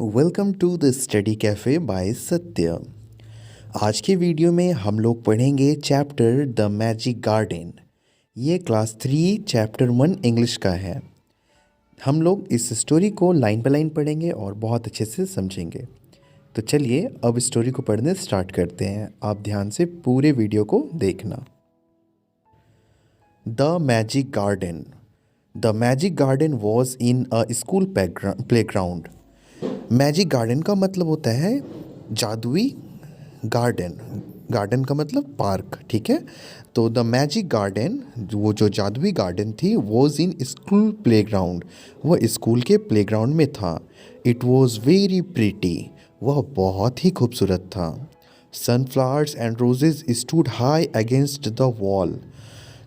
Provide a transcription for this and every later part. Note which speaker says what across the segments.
Speaker 1: Welcome to the study cafe by Satya. आज के video में हम लोग पढ़ेंगे चैप्टर द मैजिक गार्डन। ये क्लास 3 चैप्टर 1 इंग्लिश का है। हम लोग इस स्टोरी को लाइन बाय लाइन पढ़ेंगे और बहुत अच्छे से समझेंगे। तो चलिए अब स्टोरी को पढ़ने स्टार्ट करते हैं। आप ध्यान से पूरे वीडियो को देखना। The magic garden. The magic garden was in a school playground. Magic garden का मतलब होता है जादुई गार्डन। गार्डन का मतलब पार्क, ठीक है। तो द मैजिक गार्डन, वो जो जादुई गार्डन थी, वॉज इन स्कूल प्लेग्राउंड। वह स्कूल के प्लेग्राउंड में था। It was very pretty. वह बहुत ही खूबसूरत था। Sunflowers and roses stood high against the wall.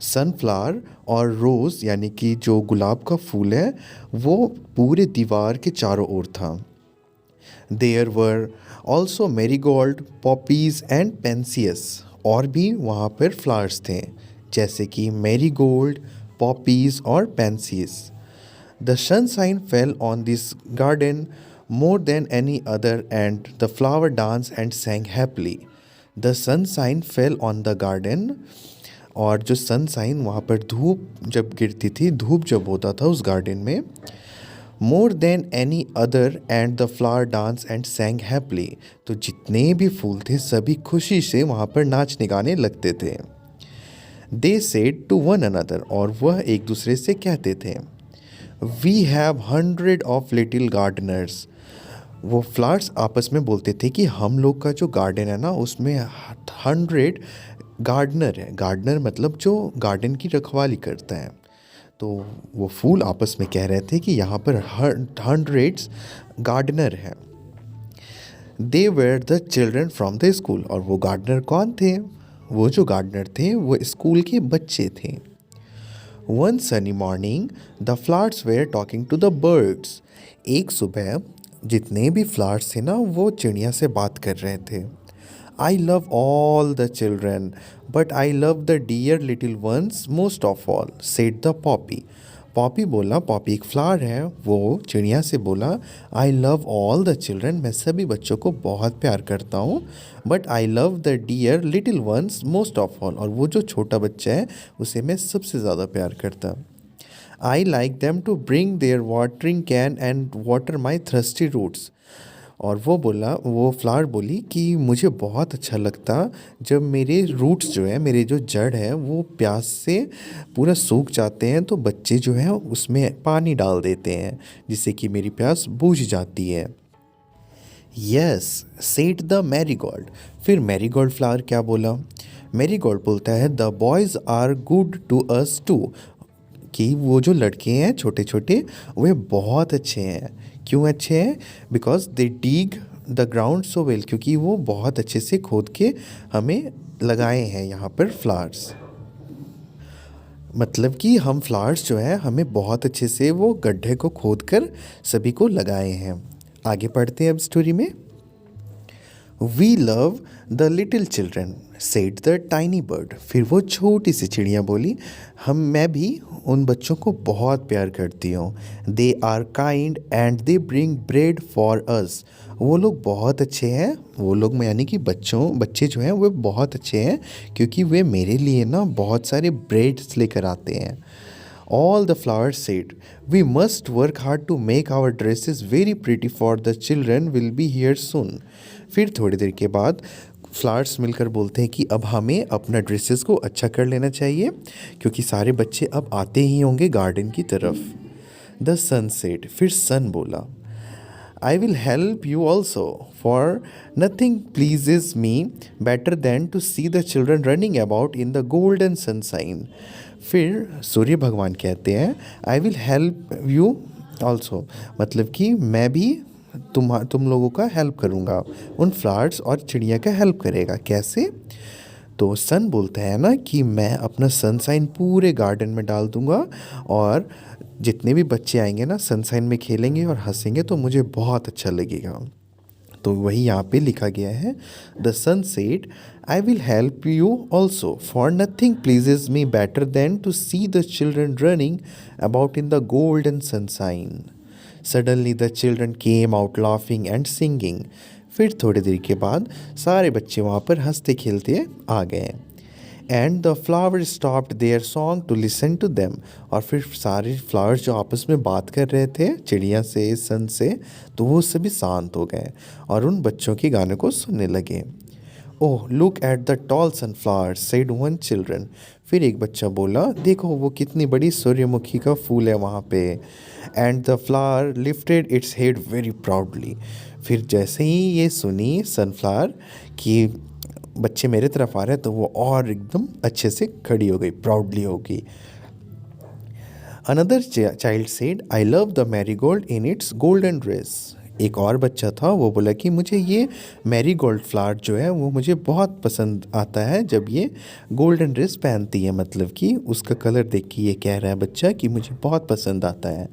Speaker 1: Sunflower और रोज़ यानी कि जो गुलाब का फूल है, वो पूरे दीवार के चारों ओर था। There were also marigold, poppies and pansies. और भी वहाँ पर फ्लावर्स थे, जैसे कि मैरीगोल्ड, पॉपीज़ और pansies. The sunshine fell on this garden more than any other, and the flower danced and sang happily. The sunshine fell on the garden. और जो सनशाइन, वहाँ पर धूप जब गिरती थी, धूप जब होता था उस गार्डन में, more than any other and the flower dance and सैंग happily. तो जितने भी फूल थे सभी खुशी से वहाँ पर नाचने गाने लगते थे। They said to one another, और वह एक दूसरे से कहते थे, we have 100 of little gardeners. वो फ्लावर्स आपस में बोलते थे कि हम लोग का जो गार्डन है ना, उसमें 100 गार्डनर है। गार्डनर मतलब जो गार्डन की रखवाली करता है। तो वो फूल आपस में कह रहे थे कि यहाँ पर 100 गार्डनर हैं। They were the children from the school. और वो गार्डनर कौन थे? वो जो गार्डनर थे वो स्कूल के बच्चे थे। One sunny morning the flowers were talking to the birds. एक सुबह जितने भी फ्लावर्स थे ना, वो चिड़िया से बात कर रहे थे। I love all the children but I love the dear little ones most of all, said the poppy. Poppy बोला, पॉपी एक फ्लावर है, वो चिड़िया से बोला, I love all the children, मैं सभी बच्चों को बहुत प्यार करता हूँ, but I love the dear little ones most of all, और वो जो छोटा बच्चा है उसे मैं सबसे ज़्यादा प्यार करता। I like them to bring their watering can and water my thirsty roots. और वो बोला, वो फ्लावर बोली कि मुझे बहुत अच्छा लगता जब मेरे रूट्स जो है, मेरे जो जड़ है, वो प्यास से पूरा सूख जाते हैं, तो बच्चे जो हैं उसमें पानी डाल देते हैं, जिससे कि मेरी प्यास बुझ जाती है। Yes said the marigold. फिर मैरीगोल्ड फ्लावर क्या बोला? मैरीगोल्ड बोलता है, the boys are good to us too. कि वो जो लड़के हैं छोटे छोटे, वे बहुत अच्छे हैं। क्यों अच्छे हैं? Because they Deeg the ground so well, क्योंकि वो बहुत अच्छे से खोद के हमें लगाए हैं यहाँ पर फ्लावर्स। मतलब कि हम फ्लावर्स जो है हमें बहुत अच्छे से वो गड्ढे को खोद कर सभी को लगाए हैं। आगे पढ़ते हैं अब स्टोरी में। We love the little children, said the tiny bird. फिर वो छोटी सी चिड़िया बोली, मैं भी उन बच्चों को बहुत प्यार करती हूँ। They are kind and they bring bread for us. वो लोग बहुत अच्छे हैं। वो लोग यानी कि बच्चे जो हैं वो बहुत अच्छे हैं, क्योंकि वे मेरे लिए ना बहुत सारे ब्रेड्स लेकर आते हैं। All the flowers said, we must work hard to make our dresses very pretty for the children will be here soon. फिर थोड़ी देर के बाद फ्लावर्स मिलकर बोलते हैं कि अब हमें अपना ड्रेसेस को अच्छा कर लेना चाहिए, क्योंकि सारे बच्चे अब आते ही होंगे गार्डन की तरफ। The sun said. फिर सन बोला, I will help you also, for nothing pleases me better than to see the children running about in the golden sunshine. फिर सूर्य भगवान कहते हैं, आई विल हेल्प यू ऑल्सो, मतलब कि मैं भी तुम लोगों का हेल्प करूँगा। उन फ्लावर्स और चिड़िया का हेल्प करेगा। कैसे? तो सन बोलता है ना कि मैं अपना सनशाइन पूरे गार्डन में डाल दूँगा, और जितने भी बच्चे आएंगे ना सनशाइन में खेलेंगे और हंसेंगे, तो मुझे बहुत अच्छा लगेगा। तो वही यहाँ पे लिखा गया है, the sun said, I will help you also, for nothing pleases me better than to see the children running about in the golden sunshine. Suddenly the children came out laughing and singing. फिर थोड़ी देर के बाद सारे बच्चे वहाँ पर हंसते खेलते आ गए। And the flower stopped their song to listen to them. और फिर सारे फ्लावर्स जो आपस में बात कर रहे थे चिड़िया से, सन से, तो वो सभी शांत हो गए और उन बच्चों के गाने को सुनने लगे। Oh look at the tall sunflower said one children. फिर एक बच्चा बोला, देखो वो कितनी बड़ी सूर्यमुखी का फूल है वहाँ पे। And the flower lifted its head very proudly. फिर जैसे ही ये सुनी सनफ्लावर कि बच्चे मेरे तरफ आ रहे हैं, तो वो और एकदम अच्छे से खड़ी हो गई, प्राउडली हो गई। Another child said, I love the marigold in its golden dress. एक और बच्चा था, वो बोला कि मुझे ये मैरीगोल्ड फ्लावर जो है वो मुझे बहुत पसंद आता है जब ये गोल्डन ड्रेस पहनती है। मतलब कि उसका कलर देख के ये कह रहा है बच्चा कि मुझे बहुत पसंद आता है।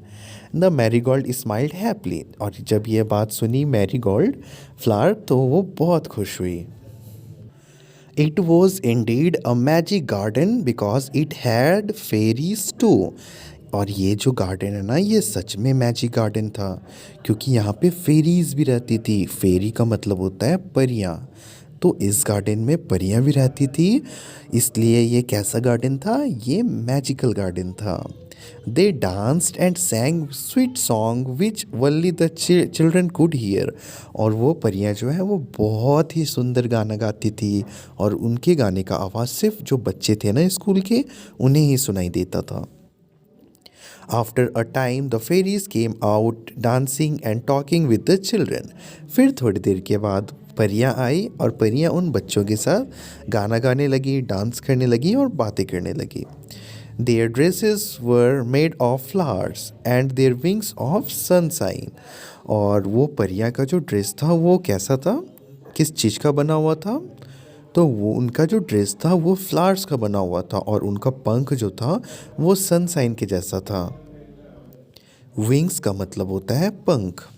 Speaker 1: The marigold smiled happily. और जब ये बात सुनी मैरीगोल्ड फ्लावर, तो वो बहुत खुश हुई। It was indeed a magic garden because it had fairies too। और ये जो गार्डन है ना, ये सच में मैजिक गार्डन था क्योंकि यहाँ पे फेरीज भी रहती थी। फेरी का मतलब होता है परियाँ। तो इस गार्डन में परियाँ भी रहती थी, इसलिए ये कैसा गार्डन था? ये मैजिकल गार्डन था। They danced and sang sweet song which only the children could hear। और वो परियाँ जो है वो बहुत ही सुंदर गाना गाती थी और उनके गाने का आवाज़ सिर्फ जो बच्चे थे ना स्कूल के, उन्हें ही सुनाई देता था। After a time the fairies came out dancing and talking with the children. फिर थोड़ी देर के बाद परियाँ आई और परियाँ उन बच्चों के साथ गाना गाने लगी, डांस करने लगी और बातें करने लगी। Their dresses were made of flowers and their wings of sunshine। और वो परियाँ का जो ड्रेस था वो कैसा था, किस चीज़ का बना हुआ था? तो वो उनका जो ड्रेस था वो फ्लावर्स का बना हुआ था और उनका पंख जो था वो सनसाइन के जैसा था। विंग्स का मतलब होता है पंख।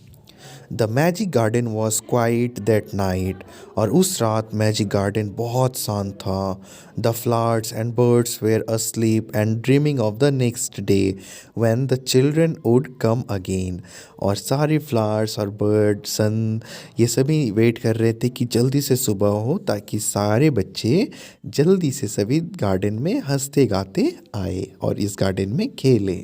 Speaker 1: The magic garden was quiet that night. और उस रात मैजिक गार्डन बहुत शांत था। The flowers and birds were asleep and dreaming of the next day when the children would come again. और सारे फ्लावर्स और बर्ड, सन, ये सभी वेट कर रहे थे कि जल्दी से सुबह हो ताकि सारे बच्चे जल्दी से सभी गार्डन में हंसते गाते आए और इस गार्डन में खेले।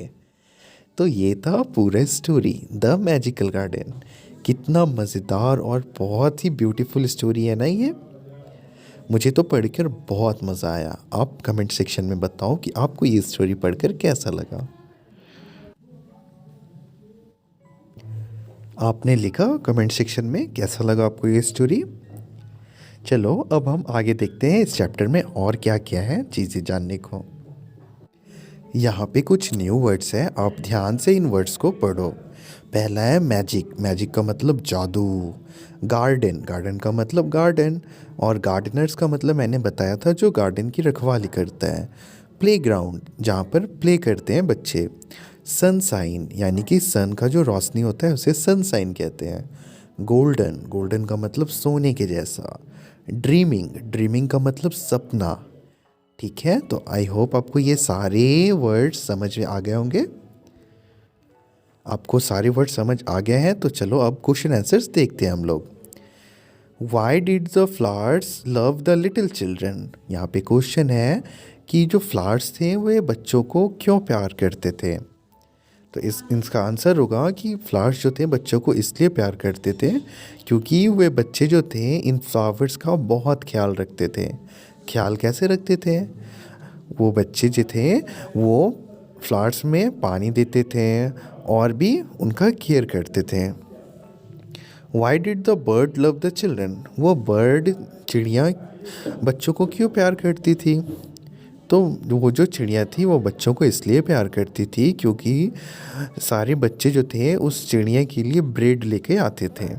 Speaker 1: तो ये था पूरा स्टोरी, द मैजिकल गार्डन। कितना मज़ेदार और बहुत ही ब्यूटीफुल स्टोरी है ना ये। मुझे तो पढ़कर बहुत मज़ा आया। आप कमेंट सेक्शन में बताओ कि आपको ये स्टोरी पढ़कर कैसा लगा। आपने लिखा कमेंट सेक्शन में कैसा लगा आपको ये स्टोरी। चलो अब हम आगे देखते हैं इस चैप्टर में और क्या क्या है चीज़ें जानने को। यहाँ पे कुछ न्यू वर्ड्स हैं, आप ध्यान से इन वर्ड्स को पढ़ो। पहला है मैजिक। मैजिक का मतलब जादू। गार्डन, गार्डन का मतलब गार्डन। और गार्डनर्स का मतलब मैंने बताया था जो गार्डन की रखवाली करता है। प्लेग्राउंड, जहाँ पर प्ले करते हैं बच्चे। सनसाइन, यानी कि सन का जो रोशनी होता है उसे सनसाइन कहते हैं। गोल्डन, गोल्डन का मतलब सोने के जैसा। ड्रीमिंग, ड्रीमिंग का मतलब सपना। ठीक है, तो आई होप आपको ये सारे वर्ड्स समझ में आ गए होंगे। आपको सारे वर्ड समझ आ गए हैं, तो चलो अब क्वेश्चन आंसर्स देखते हैं हम लोग। Why did the flowers love the little children. यहाँ पे क्वेश्चन है कि जो फ्लावर्स थे वे बच्चों को क्यों प्यार करते थे। तो इसका आंसर होगा कि फ्लावर्स जो थे बच्चों को इसलिए प्यार करते थे क्योंकि वे बच्चे जो थे इन फ्लावर्स का बहुत ख्याल रखते थे। ख्याल कैसे रखते थे? वो बच्चे जो थे वो फ्लावर्स में पानी देते थे और भी उनका केयर करते थे। Why did the bird love the children. वो बर्ड, चिड़िया बच्चों को क्यों प्यार करती थी? तो वो जो चिड़िया थी वो बच्चों को इसलिए प्यार करती थी क्योंकि सारे बच्चे जो थे उस चिड़िया के लिए ब्रेड लेके आते थे।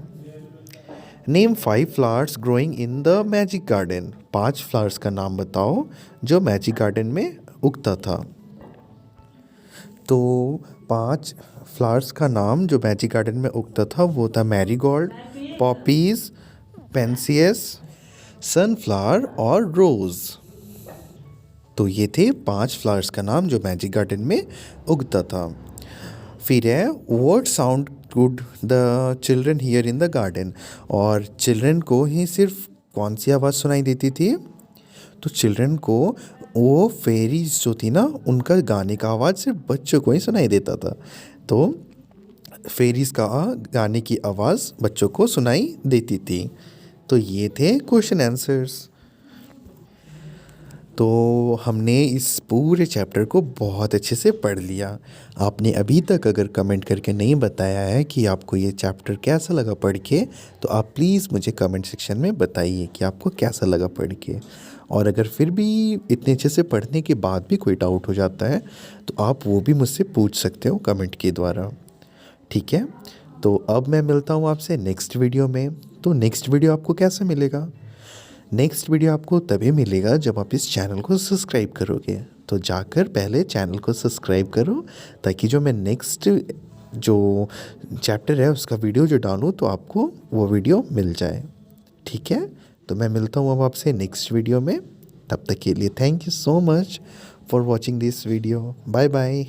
Speaker 1: Name 5 flowers growing in the magic garden. 5 flowers का नाम बताओ जो मैजिक गार्डन में उगता था। तो 5 फ्लावर्स का नाम जो मैजिक गार्डन में उगता था वो था मैरीगोल्ड, पॉपीज, पेंसियस, सनफ्लावर और रोज़। तो ये थे 5 फ्लावर्स का नाम जो मैजिक गार्डन में उगता था। फिर है word sound could the children here in the garden, और चिल्ड्रन को ही सिर्फ कौन सी आवाज़ सुनाई देती थी? तो चिल्ड्रन को वो फेरीज जो थी ना, उनका गाने का आवाज़ सिर्फ बच्चों को ही सुनाई देता था। तो फेरीज का गाने की आवाज़ बच्चों को सुनाई देती थी। तो ये थे क्वेश्चन आंसर्स। तो हमने इस पूरे चैप्टर को बहुत अच्छे से पढ़ लिया। आपने अभी तक अगर कमेंट करके नहीं बताया है कि आपको ये चैप्टर कैसा लगा पढ़ के, तो आप प्लीज़ मुझे कमेंट सेक्शन में बताइए कि आपको कैसा लगा पढ़ के। और अगर फिर भी इतने अच्छे से पढ़ने के बाद भी कोई डाउट हो जाता है, तो आप वो भी मुझसे पूछ सकते हो कमेंट के द्वारा। ठीक है, तो अब मैं मिलता हूँ आपसे नेक्स्ट वीडियो में। तो नेक्स्ट वीडियो आपको कैसे मिलेगा? नेक्स्ट वीडियो आपको तभी मिलेगा जब आप इस चैनल को सब्सक्राइब करोगे। तो जाकर पहले चैनल को सब्सक्राइब करो, ताकि जो मैं नेक्स्ट जो चैप्टर है उसका वीडियो जो डालूँ तो आपको वो वीडियो मिल जाए। ठीक है, तो मैं मिलता हूँ अब आपसे नेक्स्ट वीडियो में। तब तक के लिए thank you so much for watching this video. Bye bye.